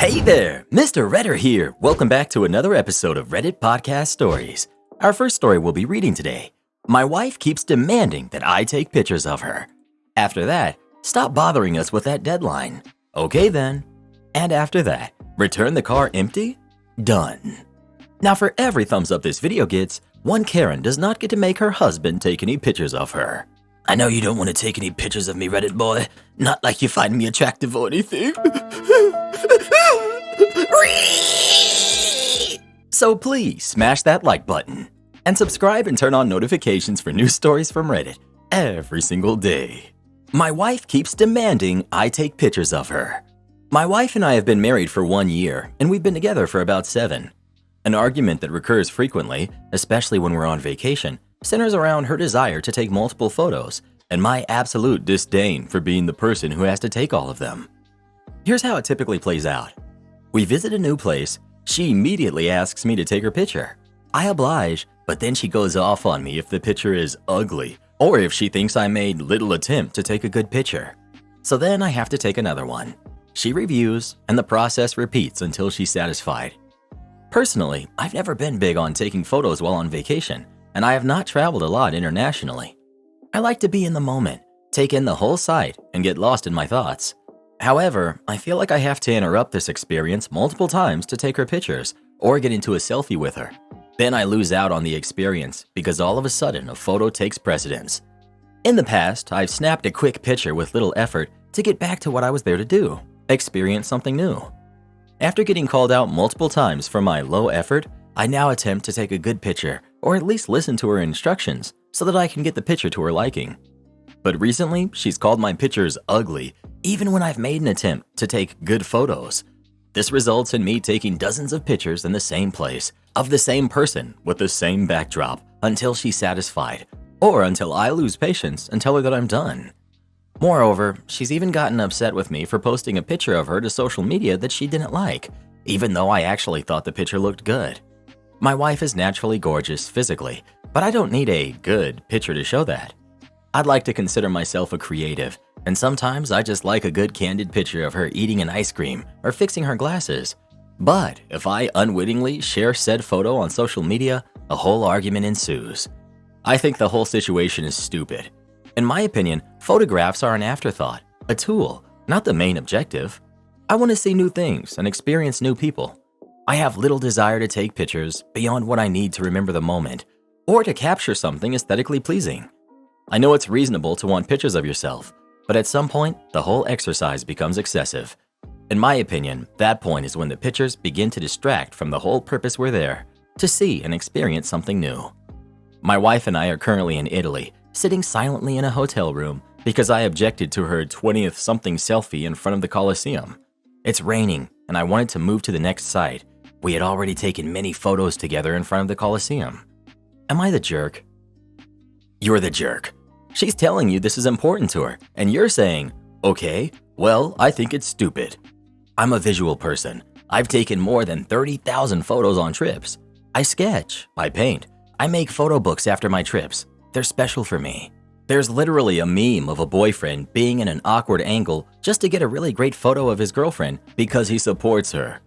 Hey there, Mr. Redder here. Welcome back to another episode of Reddit Podcast Stories. Our first story we'll be reading today. My wife keeps demanding that I take pictures of her. After that, stop bothering us with that deadline. Okay then. And after that, return the car empty? Done. Now for every thumbs up this video gets, one Karen does not get to make her husband take any pictures of her. I know you don't want to take any pictures of me, Reddit boy. Not like you find me attractive or anything. So please smash that like button and subscribe and turn on notifications for new stories from Reddit every single day. My wife keeps demanding I take pictures of her. My wife and I have been married for 1 year and we've been together for about 7. An argument that recurs frequently, especially when we're on vacation, centers around her desire to take multiple photos and my absolute disdain for being the person who has to take all of them. Here's how it typically plays out. We visit a new place, she immediately asks me to take her picture. I oblige, but then she goes off on me if the picture is ugly or if she thinks I made little attempt to take a good picture. So then I have to take another one. She reviews and the process repeats until she's satisfied. Personally, I've never been big on taking photos while on vacation, and I have not traveled a lot internationally. I like to be in the moment, take in the whole sight, and get lost in my thoughts. However, I feel like I have to interrupt this experience multiple times to take her pictures or get into a selfie with her. Then I lose out on the experience because all of a sudden a photo takes precedence. In the past, I've snapped a quick picture with little effort to get back to what I was there to do, experience something new. After getting called out multiple times for my low effort, I now attempt to take a good picture or at least listen to her instructions so that I can get the picture to her liking. But recently, she's called my pictures ugly, even when I've made an attempt to take good photos. This results in me taking dozens of pictures in the same place, of the same person with the same backdrop, until she's satisfied, or until I lose patience and tell her that I'm done. Moreover, she's even gotten upset with me for posting a picture of her to social media that she didn't like, even though I actually thought the picture looked good. My wife is naturally gorgeous physically, but I don't need a good picture to show that. I'd like to consider myself a creative, and sometimes I just like a good candid picture of her eating an ice cream or fixing her glasses. But if I unwittingly share said photo on social media, a whole argument ensues. I think the whole situation is stupid. In my opinion, photographs are an afterthought, a tool, not the main objective. I want to see new things and experience new people. I have little desire to take pictures beyond what I need to remember the moment or to capture something aesthetically pleasing. I know it's reasonable to want pictures of yourself, but at some point, the whole exercise becomes excessive. In my opinion, that point is when the pictures begin to distract from the whole purpose we're there, to see and experience something new. My wife and I are currently in Italy, sitting silently in a hotel room because I objected to her 20th something selfie in front of the Colosseum. It's raining and I wanted to move to the next site. We had already taken many photos together in front of the Colosseum. Am I the jerk? You're the jerk. She's telling you this is important to her, and you're saying, okay, well, I think it's stupid. I'm a visual person. I've taken more than 30,000 photos on trips. I sketch, I paint, I make photo books after my trips. They're special for me. There's literally a meme of a boyfriend being in an awkward angle just to get a really great photo of his girlfriend because he supports her.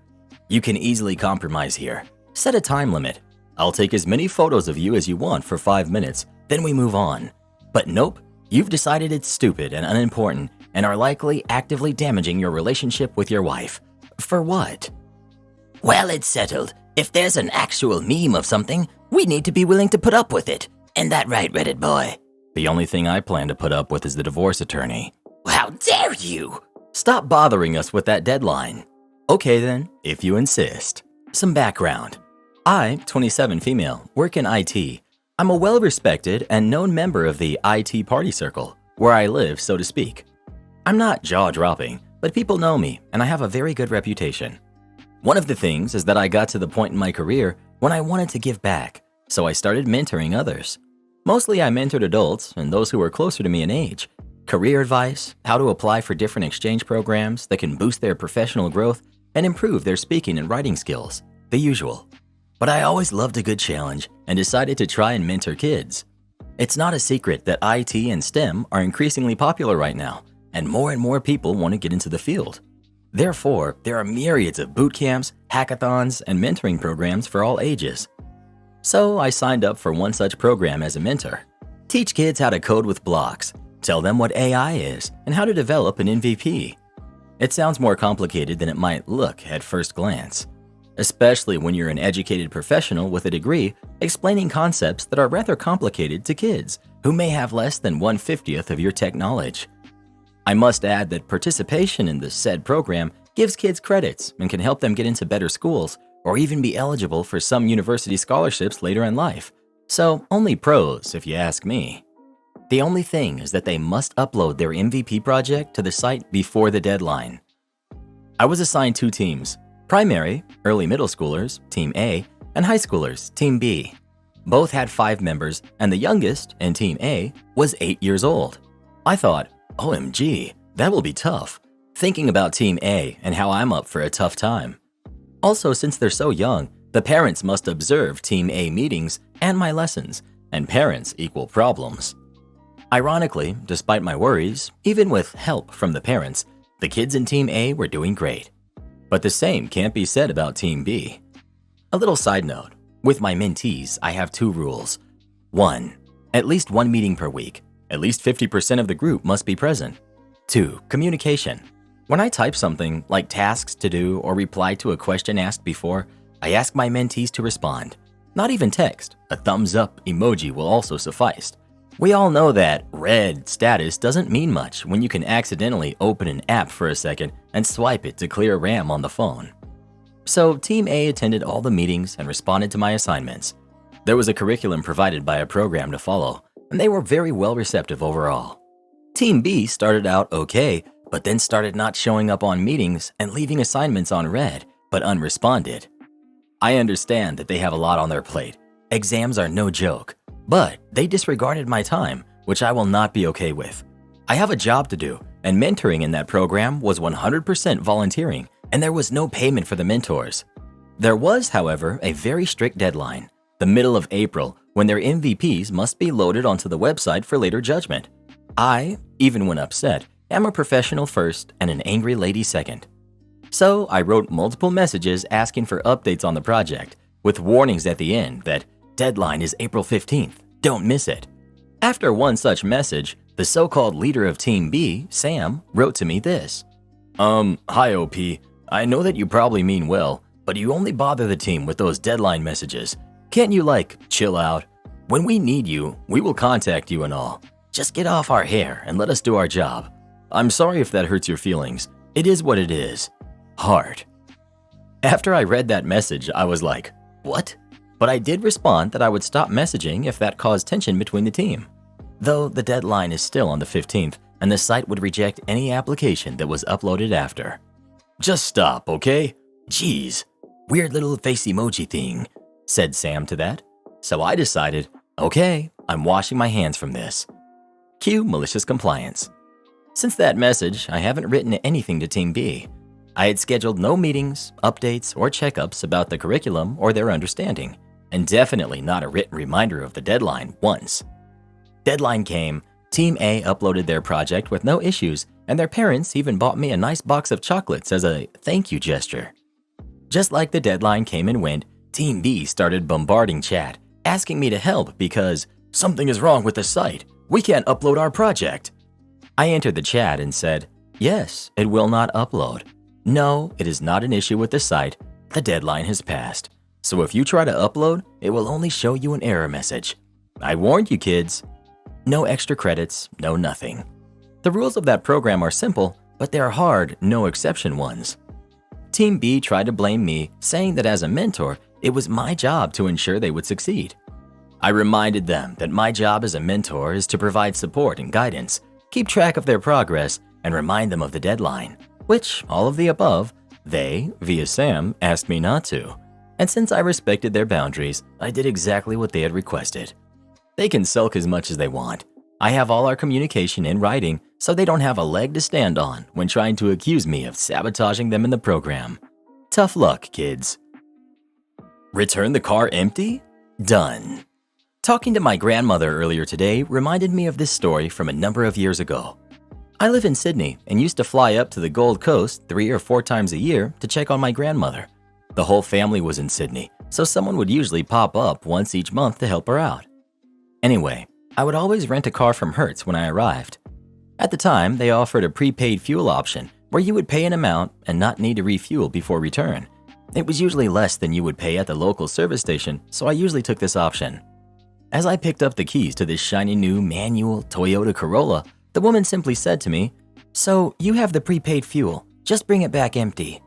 You can easily compromise here. Set a time limit. I'll take as many photos of you as you want for 5 minutes, then we move on. But nope, you've decided it's stupid and unimportant and are likely actively damaging your relationship with your wife. For what? Well, it's settled. If there's an actual meme of something, we need to be willing to put up with it. Ain't that right, Reddit boy? The only thing I plan to put up with is the divorce attorney. How dare you? Stop bothering us with that deadline. Okay then, if you insist. Some background. I, 27 female, work in IT. I'm a well-respected and known member of the IT party circle, where I live, so to speak. I'm not jaw-dropping, but people know me and I have a very good reputation. One of the things is that I got to the point in my career when I wanted to give back, so I started mentoring others. Mostly I mentored adults and those who were closer to me in age. Career advice, how to apply for different exchange programs that can boost their professional growth and improve their speaking and writing skills, the usual. But I always loved a good challenge and decided to try and mentor kids. It's not a secret that IT and STEM are increasingly popular right now, and more people want to get into the field. Therefore, there are myriads of boot camps, hackathons, and mentoring programs for all ages. So I signed up for one such program as a mentor. Teach kids how to code with blocks, tell them what AI is, and how to develop an MVP. It sounds more complicated than it might look at first glance, especially when you're an educated professional with a degree explaining concepts that are rather complicated to kids who may have less than 1/50th of your tech knowledge. I must add that participation in the said program gives kids credits and can help them get into better schools or even be eligible for some university scholarships later in life. So only pros if you ask me. The only thing is that they must upload their MVP project to the site before the deadline. I was assigned 2 teams: primary, early middle schoolers, Team A, and high schoolers, Team B. Both had 5 members, and the youngest, in Team A, was 8 years old. I thought, OMG, that will be tough, thinking about Team A and how I'm up for a tough time. Also, since they're so young, the parents must observe Team A meetings and my lessons, and parents equal problems. Ironically, despite my worries, even with help from the parents, the kids in Team A were doing great. But the same can't be said about Team B. A little side note, with my mentees, I have 2 rules. 1. At least 1 meeting per week. At least 50% of the group must be present. 2. Communication. When I type something like tasks to do or reply to a question asked before, I ask my mentees to respond. Not even text, a thumbs up emoji will also suffice. We all know that red status doesn't mean much when you can accidentally open an app for a second and swipe it to clear RAM on the phone. So Team A attended all the meetings and responded to my assignments. There was a curriculum provided by a program to follow, and they were very well receptive overall. Team B started out okay, but then started not showing up on meetings and leaving assignments on red, but unresponded. I understand that they have a lot on their plate. Exams are no joke, but they disregarded my time, which I will not be okay with. I have a job to do, and mentoring in that program was 100% volunteering, and there was no payment for the mentors. There was, however, a very strict deadline, the middle of April, when their MVPs must be loaded onto the website for later judgment. I, even when upset, am a professional first and an angry lady second. So I wrote multiple messages asking for updates on the project, with warnings at the end that deadline is April 15th, don't miss it. After one such message, the so-called leader of Team B, Sam, wrote to me this. Hi OP, I know that you probably mean well, but you only bother the team with those deadline messages. Can't you chill out? When we need you, we will contact you and all. Just get off our hair and let us do our job. I'm sorry if that hurts your feelings. It is what it is. Heart. After I read that message, I was like, what? But I did respond that I would stop messaging if that caused tension between the team. Though the deadline is still on the 15th, and the site would reject any application that was uploaded after. Just stop, okay? Jeez, weird little face emoji thing, said Sam to that. So I decided, okay, I'm washing my hands from this. Cue malicious compliance. Since that message, I haven't written anything to Team B. I had scheduled no meetings, updates, or checkups about the curriculum or their understanding, and definitely not a written reminder of the deadline once. Deadline came, Team A uploaded their project with no issues, and their parents even bought me a nice box of chocolates as a thank you gesture. Just like the deadline came and went, Team B started bombarding chat, asking me to help because something is wrong with the site. We can't upload our project. I entered the chat and said, yes, it will not upload. No, it is not an issue with the site. The deadline has passed. So if you try to upload, it will only show you an error message. I warned you kids. No extra credits, no nothing. The rules of that program are simple, but they are hard, no exception ones. Team B tried to blame me, saying that as a mentor, it was my job to ensure they would succeed. I reminded them that my job as a mentor is to provide support and guidance, keep track of their progress, and remind them of the deadline, which, all of the above, they, via Sam, asked me not to. And since I respected their boundaries, I did exactly what they had requested. They can sulk as much as they want. I have all our communication in writing, so they don't have a leg to stand on when trying to accuse me of sabotaging them in the program. Tough luck, kids. Return the car empty? Done. Talking to my grandmother earlier today reminded me of this story from a number of years ago. I live in Sydney and used to fly up to the Gold Coast 3 or 4 times a year to check on my grandmother. The whole family was in Sydney, so someone would usually pop up once each month to help her out. Anyway, I would always rent a car from Hertz when I arrived. At the time, they offered a prepaid fuel option where you would pay an amount and not need to refuel before return. It was usually less than you would pay at the local service station, so I usually took this option. As I picked up the keys to this shiny new manual Toyota Corolla, the woman simply said to me, "So you have the prepaid fuel, just bring it back empty."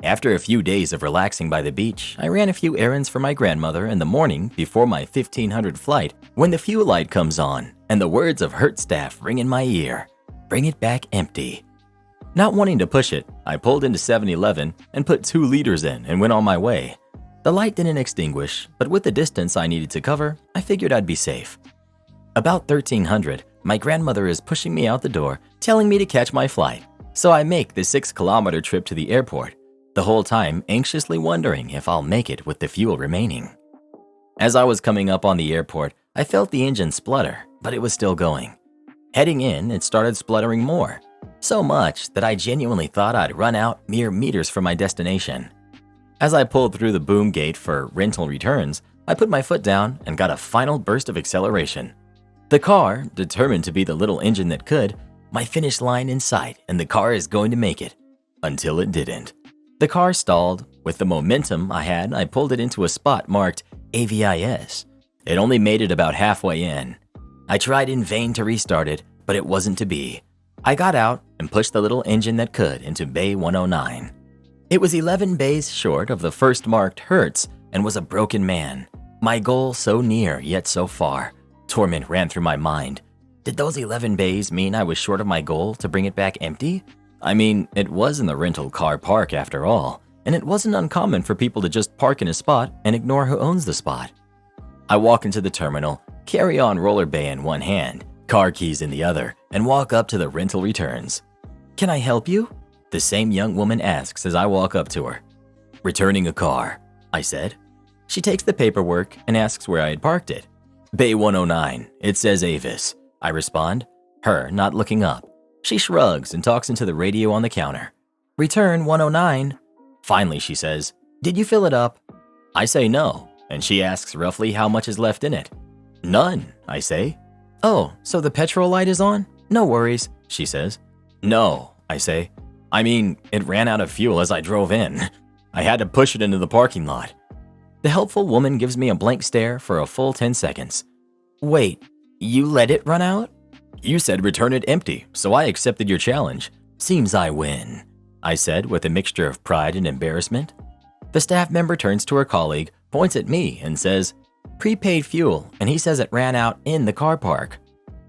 After a few days of relaxing by the beach, I ran a few errands for my grandmother in the morning before my 1500 flight when the fuel light comes on and the words of Hertz staff ring in my ear, "Bring it back empty." Not wanting to push it, I pulled into 7-Eleven and put 2 liters in and went on my way. The light didn't extinguish, but with the distance I needed to cover, I figured I'd be safe. About 1300, my grandmother is pushing me out the door, telling me to catch my flight, so I make the 6-kilometer trip to the airport, the whole time anxiously wondering if I'll make it with the fuel remaining. As I was coming up on the airport, I felt the engine splutter, but it was still going. Heading in, it started spluttering more, so much that I genuinely thought I'd run out mere meters from my destination. As I pulled through the boom gate for rental returns, I put my foot down and got a final burst of acceleration. The car, determined to be the little engine that could, my finish line in sight and the car is going to make it. Until it didn't. The car stalled. With the momentum I had, I pulled it into a spot marked AVIS. It only made it about halfway in. I tried in vain to restart it, but it wasn't to be. I got out and pushed the little engine that could into Bay 109. It was 11 bays short of the first marked Hertz and was a broken man. My goal so near yet so far. Torment ran through my mind. Did those 11 bays mean I was short of my goal to bring it back empty? I mean, it was in the rental car park after all, and it wasn't uncommon for people to just park in a spot and ignore who owns the spot. I walk into the terminal, carry-on roller bay in one hand, car keys in the other, and walk up to the rental returns. "Can I help you?" the same young woman asks as I walk up to her. "Returning a car," I said. She takes the paperwork and asks where I had parked it. "Bay 109, it says Avis," I respond, her not looking up. She shrugs and talks into the radio on the counter. "Return 109. Finally, she says, "Did you fill it up?" I say no, and she asks roughly how much is left in it. "None," I say. "Oh, so the petrol light is on? No worries," she says. "No," I say. "I mean, it ran out of fuel as I drove in. I had to push it into the parking lot." The helpful woman gives me a blank stare for a full 10 seconds. "Wait, you let it run out?" "You said return it empty, so I accepted your challenge. Seems I win," I said with a mixture of pride and embarrassment. The staff member turns to her colleague, points at me, and says, "Prepaid fuel, and he says it ran out in the car park."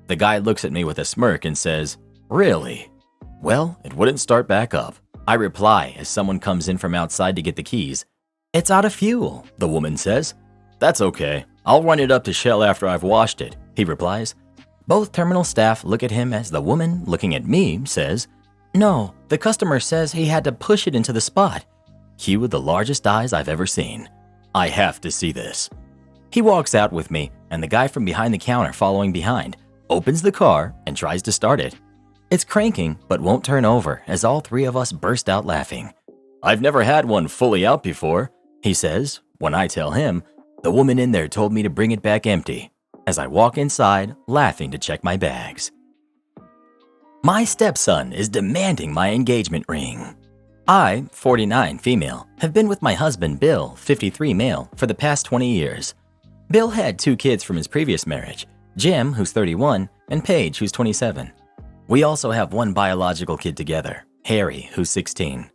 The guy looks at me with a smirk and says, "Really?" "Well, it wouldn't start back up," I reply as someone comes in from outside to get the keys. "It's out of fuel," the woman says. "That's okay. I'll run it up to Shell after I've washed it," he replies. Both terminal staff look at him as the woman, looking at me, says, "No, the customer says he had to push it into the spot." Cue the largest eyes I've ever seen. I have to see this. He walks out with me, and the guy from behind the counter following behind opens the car and tries to start it. It's cranking, but won't turn over as all 3 of us burst out laughing. "I've never had one fully out before," he says, when I tell him, "The woman in there told me to bring it back empty," as I walk inside, laughing to check my bags. My stepson is demanding my engagement ring. I, 49 female, have been with my husband Bill, 53 male, for the past 20 years. Bill had 2 kids from his previous marriage, Jim, who's 31, and Paige, who's 27. We also have 1 biological kid together, Harry, who's 16.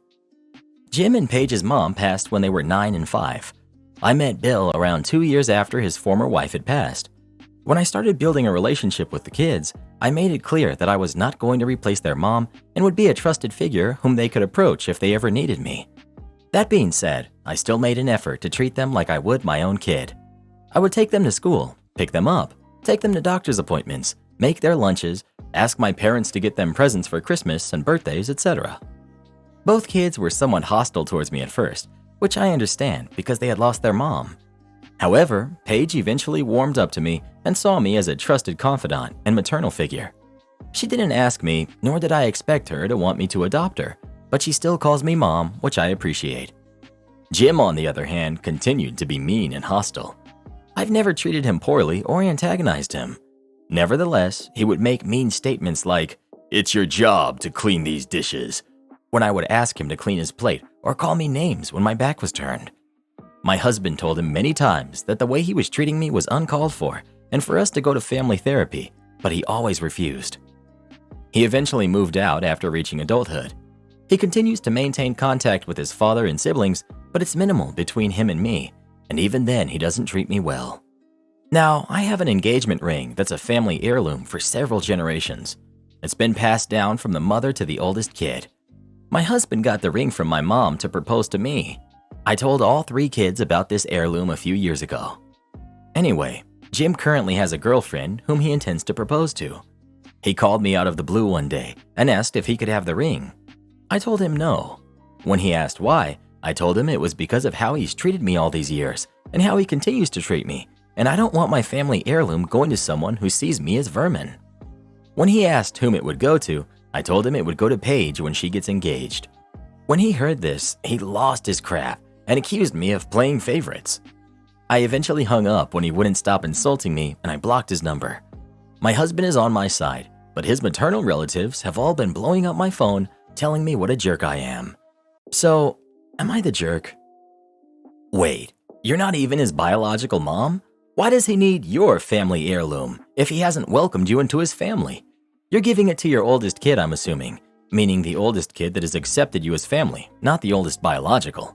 Jim and Paige's mom passed when they were 9 and 5. I met Bill around 2 years after his former wife had passed. When I started building a relationship with the kids, I made it clear that I was not going to replace their mom and would be a trusted figure whom they could approach if they ever needed me. That being said, I still made an effort to treat them like I would my own kid. I would take them to school, pick them up, take them to doctor's appointments, make their lunches, ask my parents to get them presents for Christmas and birthdays, etc. Both kids were somewhat hostile towards me at first, which I understand because they had lost their mom. However, Paige eventually warmed up to me and saw me as a trusted confidant and maternal figure. She didn't ask me, nor did I expect her to want me to adopt her, but she still calls me mom, which I appreciate. Jim, on the other hand, continued to be mean and hostile. I've never treated him poorly or antagonized him. Nevertheless, he would make mean statements like, "It's your job to clean these dishes," when I would ask him to clean his plate, or call me names when my back was turned. My husband told him many times that the way he was treating me was uncalled for and for us to go to family therapy, but he always refused. He eventually moved out after reaching adulthood. He continues to maintain contact with his father and siblings, but it's minimal between him and me, and even then he doesn't treat me well. Now, I have an engagement ring that's a family heirloom for several generations. It's been passed down from the mother to the oldest kid. My husband got the ring from my mom to propose to me. I told all 3 kids about this heirloom a few years ago. Anyway, Jim currently has a girlfriend whom he intends to propose to. He called me out of the blue one day and asked if he could have the ring. I told him no. When he asked why, I told him it was because of how he's treated me all these years and how he continues to treat me, and I don't want my family heirloom going to someone who sees me as vermin. When he asked whom it would go to, I told him it would go to Paige when she gets engaged. When he heard this, he lost his crap and accused me of playing favorites. I eventually hung up when he wouldn't stop insulting me, and I blocked his number. My husband is on my side, but his maternal relatives have all been blowing up my phone, telling me what a jerk I am. So, am I the jerk? Wait, you're not even his biological mom? Why does he need your family heirloom if he hasn't welcomed you into his family? You're giving it to your oldest kid, I'm assuming, meaning the oldest kid that has accepted you as family, not the oldest biological.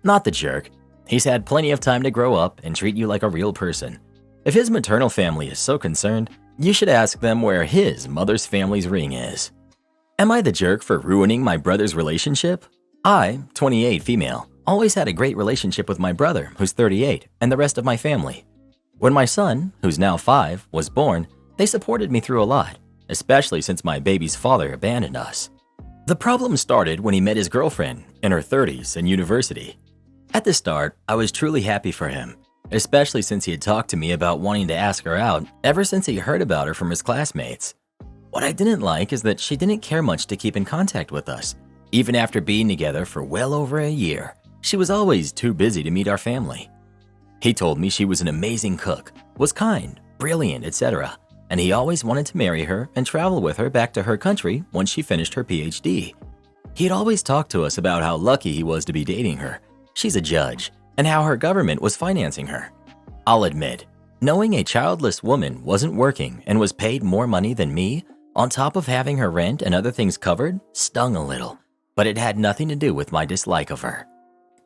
Not the jerk. He's had plenty of time to grow up and treat you like a real person. If his maternal family is so concerned, you should ask them where his mother's family's ring is. Am I the jerk for ruining my brother's relationship? I, 28 female, always had a great relationship with my brother, who's 38, and the rest of my family. When my son, who's now 5, was born, they supported me through a lot, especially since my baby's father abandoned us. The problem started when he met his girlfriend, in her 30s, in university. At the start, I was truly happy for him, especially since he had talked to me about wanting to ask her out ever since he heard about her from his classmates. What I didn't like is that she didn't care much to keep in contact with us. Even after being together for well over a year, she was always too busy to meet our family. He told me she was an amazing cook, was kind, brilliant, etc., and he always wanted to marry her and travel with her back to her country once she finished her PhD. He'd always talked to us about how lucky he was to be dating her. She's a judge, and how her government was financing her. I'll admit, knowing a childless woman wasn't working and was paid more money than me, on top of having her rent and other things covered, stung a little, but it had nothing to do with my dislike of her.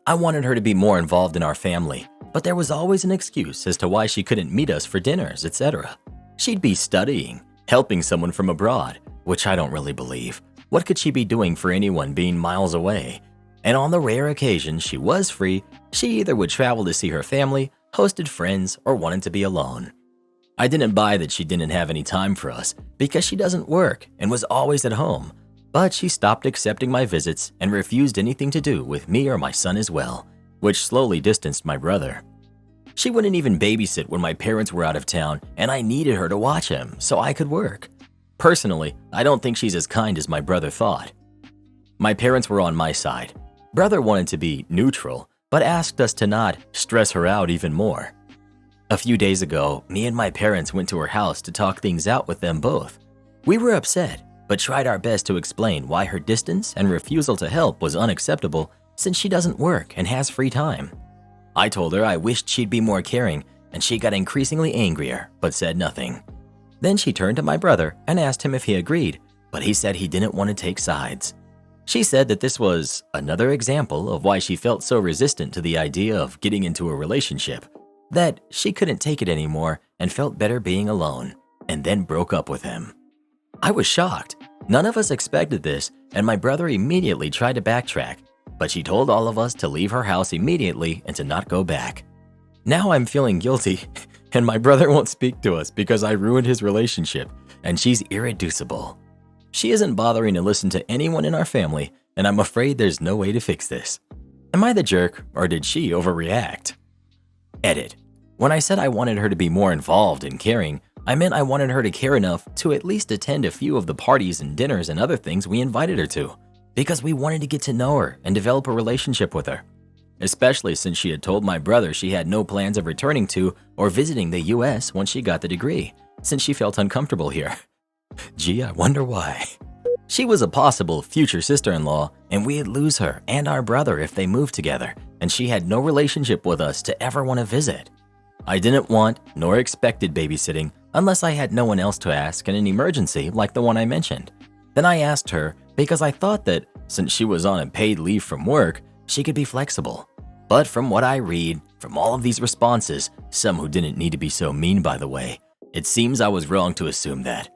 I wanted her to be more involved in our family, but there was always an excuse as to why she couldn't meet us for dinners, etc. She'd be studying, helping someone from abroad, which I don't really believe. What could she be doing for anyone being miles away? And on the rare occasions she was free, she either would travel to see her family, hosted friends, or wanted to be alone. I didn't buy that she didn't have any time for us because she doesn't work and was always at home, but she stopped accepting my visits and refused anything to do with me or my son as well, which slowly distanced my brother. She wouldn't even babysit when my parents were out of town and I needed her to watch him so I could work. Personally, I don't think she's as kind as my brother thought. My parents were on my side. Brother wanted to be neutral, but asked us to not stress her out even more. A few days ago, me and my parents went to her house to talk things out with them both. We were upset, but tried our best to explain why her distance and refusal to help was unacceptable since she doesn't work and has free time. I told her I wished she'd be more caring, and she got increasingly angrier, but said nothing. Then she turned to my brother and asked him if he agreed, but he said he didn't want to take sides. She said that this was another example of why she felt so resistant to the idea of getting into a relationship, that she couldn't take it anymore and felt better being alone, and then broke up with him. I was shocked. None of us expected this, and my brother immediately tried to backtrack, but she told all of us to leave her house immediately and to not go back. Now I'm feeling guilty, and my brother won't speak to us because I ruined his relationship, and she's irreducible. She isn't bothering to listen to anyone in our family, and I'm afraid there's no way to fix this. Am I the jerk, or did she overreact? Edit. When I said I wanted her to be more involved and caring, I meant I wanted her to care enough to at least attend a few of the parties and dinners and other things we invited her to, because we wanted to get to know her and develop a relationship with her. Especially since she had told my brother she had no plans of returning to or visiting the US once she got the degree, since she felt uncomfortable here. Gee, I wonder why. She was a possible future sister-in-law, and we'd lose her and our brother if they moved together, and she had no relationship with us to ever want to visit. I didn't want nor expected babysitting unless I had no one else to ask in an emergency like the one I mentioned. Then I asked her because I thought that since she was on a paid leave from work, she could be flexible. But from what I read, from all of these responses, some who didn't need to be so mean by the way, it seems I was wrong to assume that.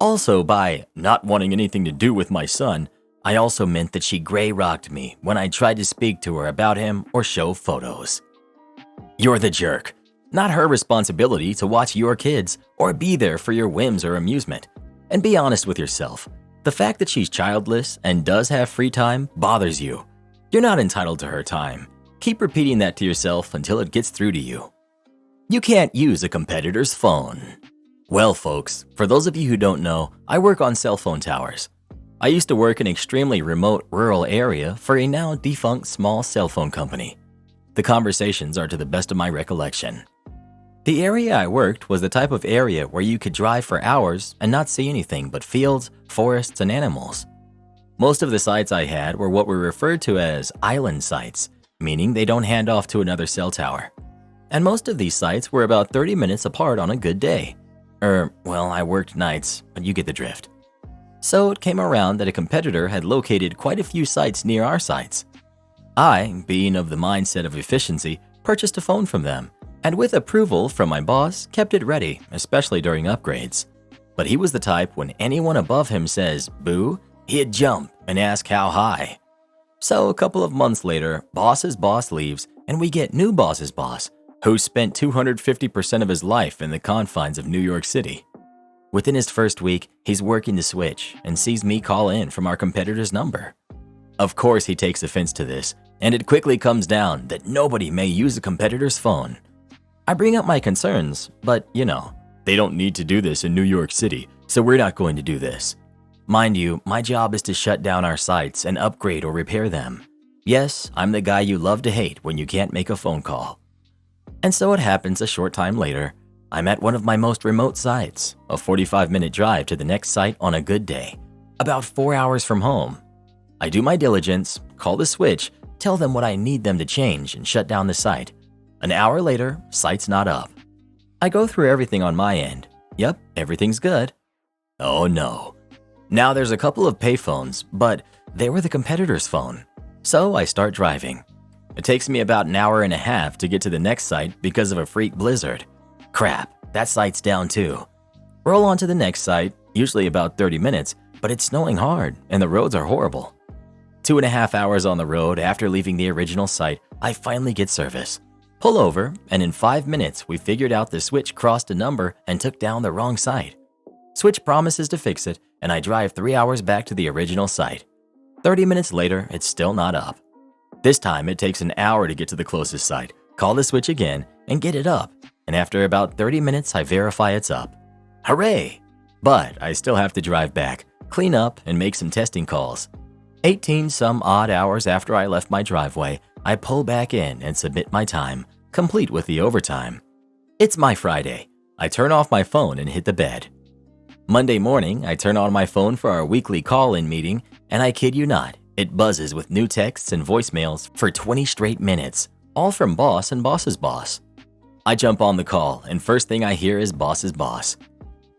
Also, by not wanting anything to do with my son, I also meant that she gray-rocked me when I tried to speak to her about him or show photos. You're the jerk. Not her responsibility to watch your kids or be there for your whims or amusement. And be honest with yourself. The fact that she's childless and does have free time bothers you. You're not entitled to her time. Keep repeating that to yourself until it gets through to you. You can't use a competitor's phone. Well, folks, for those of you who don't know, I work on cell phone towers. I used to work in an extremely remote rural area for a now defunct small cell phone company. The conversations are to the best of my recollection. The area I worked was the type of area where you could drive for hours and not see anything but fields, forests, and animals. Most of the sites I had were what were referred to as island sites, meaning they don't hand off to another cell tower. And most of these sites were about 30 minutes apart on a good day. Well, I worked nights, but you get the drift. So it came around that a competitor had located quite a few sites near our sites. I, being of the mindset of efficiency, purchased a phone from them, and with approval from my boss, kept it ready, especially during upgrades. But he was the type when anyone above him says, boo, he'd jump and ask how high. So a couple of months later, boss's boss leaves, and we get new boss's boss, who spent 250% of his life in the confines of New York City. Within his first week, he's working the switch and sees me call in from our competitor's number. Of course, he takes offense to this, and it quickly comes down that nobody may use a competitor's phone. I bring up my concerns, but they don't need to do this in New York City, so we're not going to do this. Mind you, my job is to shut down our sites and upgrade or repair them. Yes, I'm the guy you love to hate when you can't make a phone call. And so it happens a short time later, I'm at one of my most remote sites, a 45-minute drive to the next site on a good day, about 4 hours from home. I do my diligence, call the switch, tell them what I need them to change and shut down the site. An hour later, site's not up. I go through everything on my end. Yep, everything's good. Oh no. Now there's a couple of payphones, but they were the competitor's phone. So I start driving. It takes me about an hour and a half to get to the next site because of a freak blizzard. Crap, that site's down too. Roll on to the next site, usually about 30 minutes, but it's snowing hard and the roads are horrible. 2.5 hours on the road after leaving the original site, I finally get service. Pull over, and in 5 minutes, we figured out the switch crossed a number and took down the wrong site. Switch promises to fix it, and I drive 3 hours back to the original site. 30 minutes later, it's still not up. This time, it takes an hour to get to the closest site, call the switch again, and get it up. And after about 30 minutes, I verify it's up. Hooray! But I still have to drive back, clean up, and make some testing calls. 18 some odd hours after I left my driveway, I pull back in and submit my time, complete with the overtime. It's my Friday. I turn off my phone and hit the bed. Monday morning, I turn on my phone for our weekly call-in meeting, and I kid you not, it buzzes with new texts and voicemails for 20 straight minutes, all from boss and boss's boss. I jump on the call, and first thing I hear is boss's boss.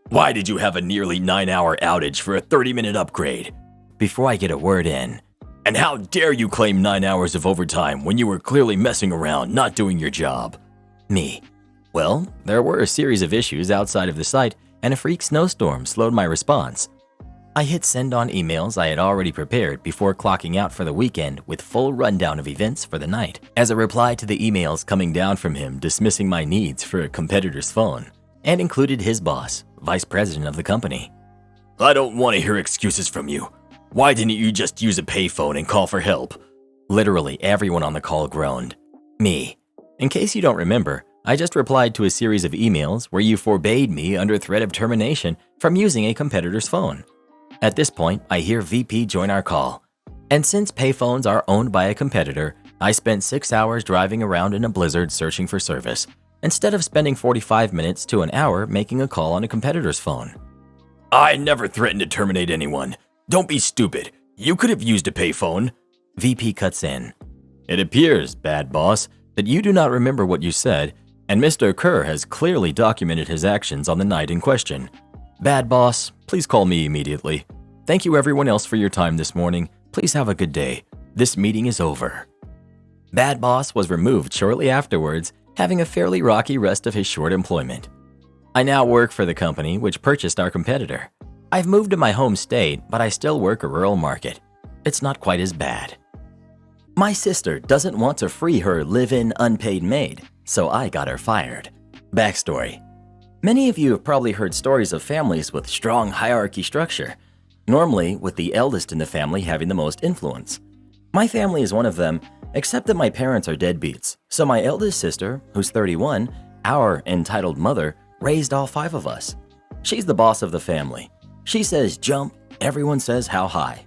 Why did you have a nearly 9-hour outage for a 30-minute upgrade? Before I get a word in. And how dare you claim 9 hours of overtime when you were clearly messing around, not doing your job? Me. Well, there were a series of issues outside of the site, and a freak snowstorm slowed my response. I hit send on emails I had already prepared before clocking out for the weekend with full rundown of events for the night, as a reply to the emails coming down from him dismissing my needs for a competitor's phone, and included his boss, vice president of the company. I don't want to hear excuses from you. Why didn't you just use a payphone and call for help? Literally everyone on the call groaned. Me. In case you don't remember, I just replied to a series of emails where you forbade me under threat of termination from using a competitor's phone. At this point, I hear VP join our call. And since payphones are owned by a competitor, I spent 6 hours driving around in a blizzard searching for service, instead of spending 45 minutes to an hour making a call on a competitor's phone. I never threatened to terminate anyone. Don't be stupid. You could have used a payphone. VP cuts in. It appears, bad boss, that you do not remember what you said, and Mr. Kerr has clearly documented his actions on the night in question. Bad boss, please call me immediately. Thank you everyone else for your time this morning. Please have a good day. This meeting is over. Bad boss was removed shortly afterwards, having a fairly rocky rest of his short employment. I now work for the company which purchased our competitor. I've moved to my home state, but I still work a rural market. It's not quite as bad. My sister doesn't want to free her live-in unpaid maid, so I got her fired. Backstory. Many of you have probably heard stories of families with strong hierarchy structure, normally with the eldest in the family having the most influence. My family is one of them, except that my parents are deadbeats, so my eldest sister, who's 31, our entitled mother, raised all 5 of us. She's the boss of the family. She says jump, everyone says how high.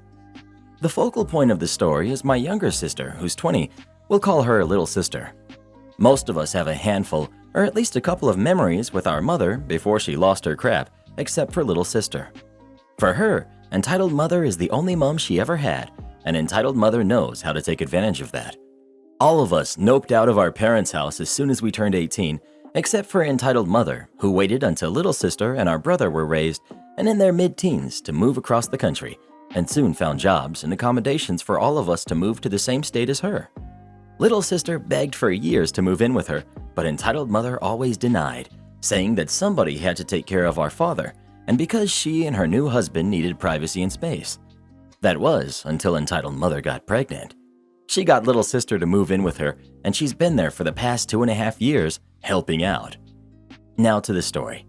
The focal point of the story is my younger sister, who's 20. We'll call her little sister. Most of us have a handful, or at least a couple of memories with our mother before she lost her crap, except for little sister. For her, entitled mother is the only mom she ever had, and entitled mother knows how to take advantage of that. All of us noped out of our parents' house as soon as we turned 18, except for entitled mother, who waited until little sister and our brother were raised and in their mid-teens to move across the country, and soon found jobs and accommodations for all of us to move to the same state as her. Little sister begged for years to move in with her, but entitled mother always denied, saying that somebody had to take care of our father, and because she and her new husband needed privacy and space. That was until entitled mother got pregnant. She got little sister to move in with her, and she's been there for the past 2.5 years, helping out. Now to the story.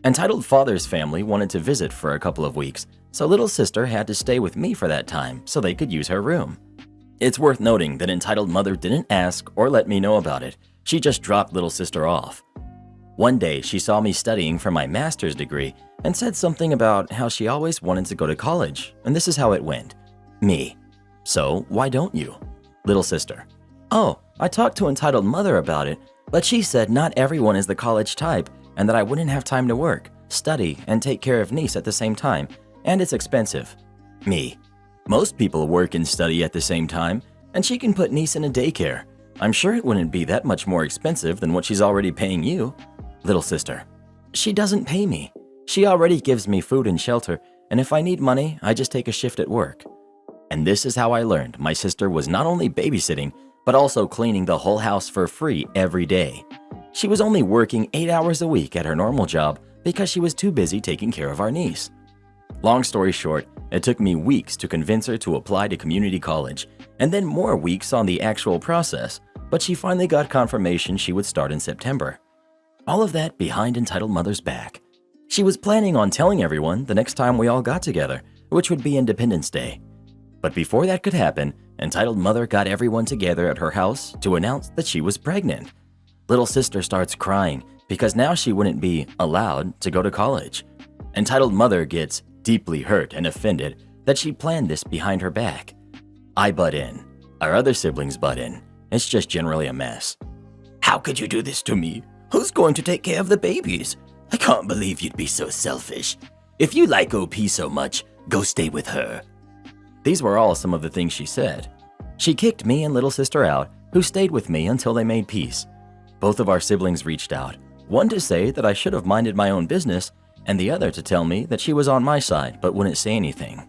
Entitled father's family wanted to visit for a couple of weeks, so little sister had to stay with me for that time so they could use her room. It's worth noting that entitled mother didn't ask or let me know about it. She just dropped little sister off. One day, she saw me studying for my master's degree and said something about how she always wanted to go to college, and this is how it went. Me. So, why don't you? Little sister. Oh, I talked to entitled mother about it, but she said not everyone is the college type and that I wouldn't have time to work, study, and take care of niece at the same time, and it's expensive. Me. Most people work and study at the same time, and she can put niece in a daycare. I'm sure it wouldn't be that much more expensive than what she's already paying you. Little sister. She doesn't pay me. She already gives me food and shelter, and if I need money, I just take a shift at work. And this is how I learned my sister was not only babysitting, but also cleaning the whole house for free every day. She was only working 8 hours a week at her normal job because she was too busy taking care of our niece. Long story short, it took me weeks to convince her to apply to community college, and then more weeks on the actual process, but she finally got confirmation she would start in September. All of that behind entitled mother's back. She was planning on telling everyone the next time we all got together, which would be Independence Day. But before that could happen, entitled mother got everyone together at her house to announce that she was pregnant. Little sister starts crying because now she wouldn't be allowed to go to college. Entitled mother gets deeply hurt and offended that she planned this behind her back. I butt in. Our other siblings butt in. It's just generally a mess. How could you do this to me? Who's going to take care of the babies? I can't believe you'd be so selfish. If you like OP so much, go stay with her. These were all some of the things she said. She kicked me and little sister out, who stayed with me until they made peace. Both of our siblings reached out, one to say that I should have minded my own business, and the other to tell me that she was on my side but wouldn't say anything.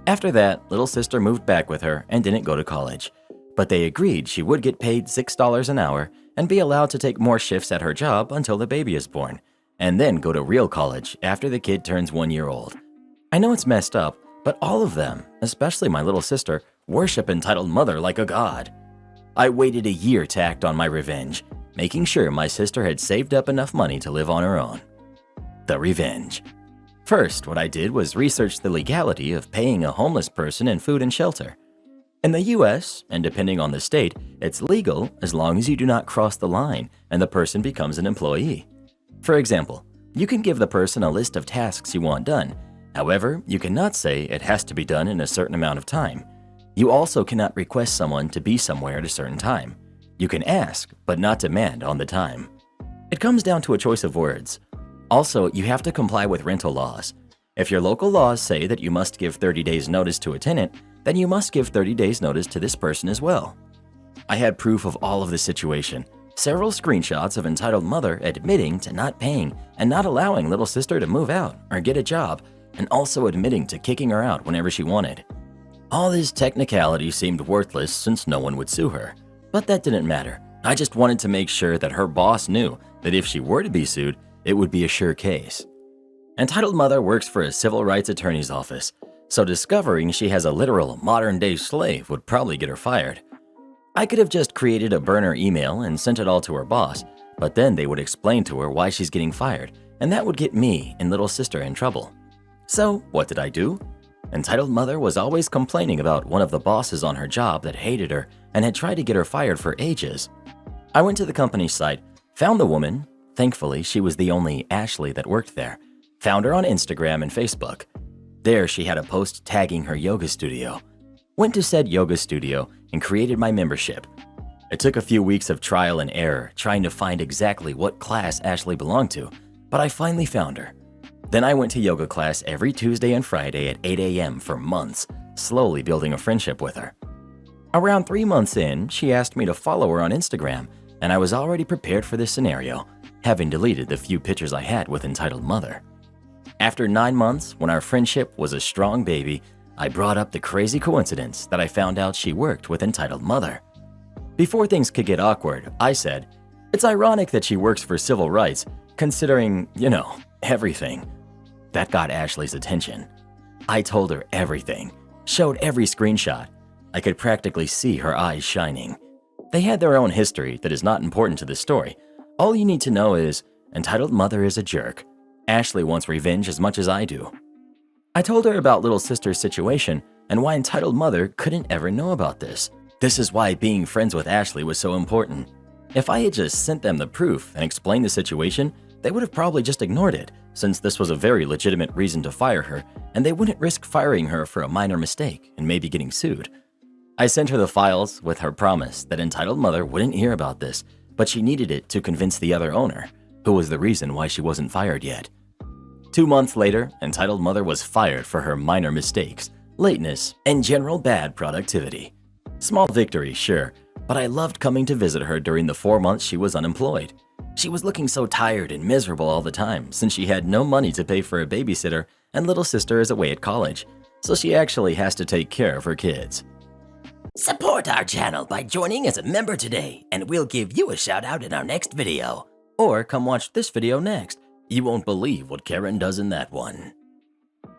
After that, little sister moved back with her and didn't go to college, but they agreed she would get paid $6 an hour and be allowed to take more shifts at her job until the baby is born, and then go to real college after the kid turns 1 year old. I know it's messed up, but all of them, especially my little sister, worship entitled mother like a god. I waited a year to act on my revenge, making sure my sister had saved up enough money to live on her own. The revenge. First, what I did was research the legality of paying a homeless person in food and shelter. In the US, and depending on the state, it's legal as long as you do not cross the line and the person becomes an employee. For example, you can give the person a list of tasks you want done. However, you cannot say it has to be done in a certain amount of time. You also cannot request someone to be somewhere at a certain time. You can ask, but not demand on the time. It comes down to a choice of words. Also, you have to comply with rental laws. If your local laws say that you must give 30 days notice to a tenant, then you must give 30 days notice to this person as well. I had proof of all of the situation. Several screenshots of entitled mother admitting to not paying and not allowing little sister to move out or get a job, and also admitting to kicking her out whenever she wanted. All this technicality seemed worthless since no one would sue her. But that didn't matter. I just wanted to make sure that her boss knew that if she were to be sued, it would be a sure case. Entitled mother works for a civil rights attorney's office, so discovering she has a literal modern-day slave would probably get her fired. I could have just created a burner email and sent it all to her boss, but then they would explain to her why she's getting fired, and that would get me and little sister in trouble. So what did I do? Entitled mother was always complaining about one of the bosses on her job that hated her and had tried to get her fired for ages. I went to the company's site, found the woman. Thankfully, she was the only Ashley that worked there. Found her on Instagram and Facebook. There, she had a post tagging her yoga studio. Went to said yoga studio and created my membership. It took a few weeks of trial and error trying to find exactly what class Ashley belonged to, but I finally found her. Then I went to yoga class every Tuesday and Friday at 8 a.m. for months, slowly building a friendship with her. Around 3 months in, she asked me to follow her on Instagram, and I was already prepared for this scenario, having deleted the few pictures I had with entitled mother. After 9 months, when our friendship was a strong baby, I brought up the crazy coincidence that I found out she worked with entitled mother. Before things could get awkward, I said, "It's ironic that she works for civil rights, considering, everything." That got Ashley's attention. I told her everything, showed every screenshot. I could practically see her eyes shining. They had their own history that is not important to the story. All you need to know is, entitled mother is a jerk. Ashley wants revenge as much as I do. I told her about little sister's situation and why entitled mother couldn't ever know about this. This is why being friends with Ashley was so important. If I had just sent them the proof and explained the situation, they would have probably just ignored it, since this was a very legitimate reason to fire her, and they wouldn't risk firing her for a minor mistake and maybe getting sued. I sent her the files with her promise that entitled mother wouldn't hear about this, but she needed it to convince the other owner, who was the reason why she wasn't fired yet. 2 months later, entitled mother was fired for her minor mistakes, lateness, and general bad productivity. Small victory, sure, but I loved coming to visit her during the 4 months she was unemployed. She was looking so tired and miserable all the time since she had no money to pay for a babysitter and little sister is away at college, so she actually has to take care of her kids. Support our channel by joining as a member today, and we'll give you a shout out in our next video. Or come watch this video next. You won't believe what Karen does in that one.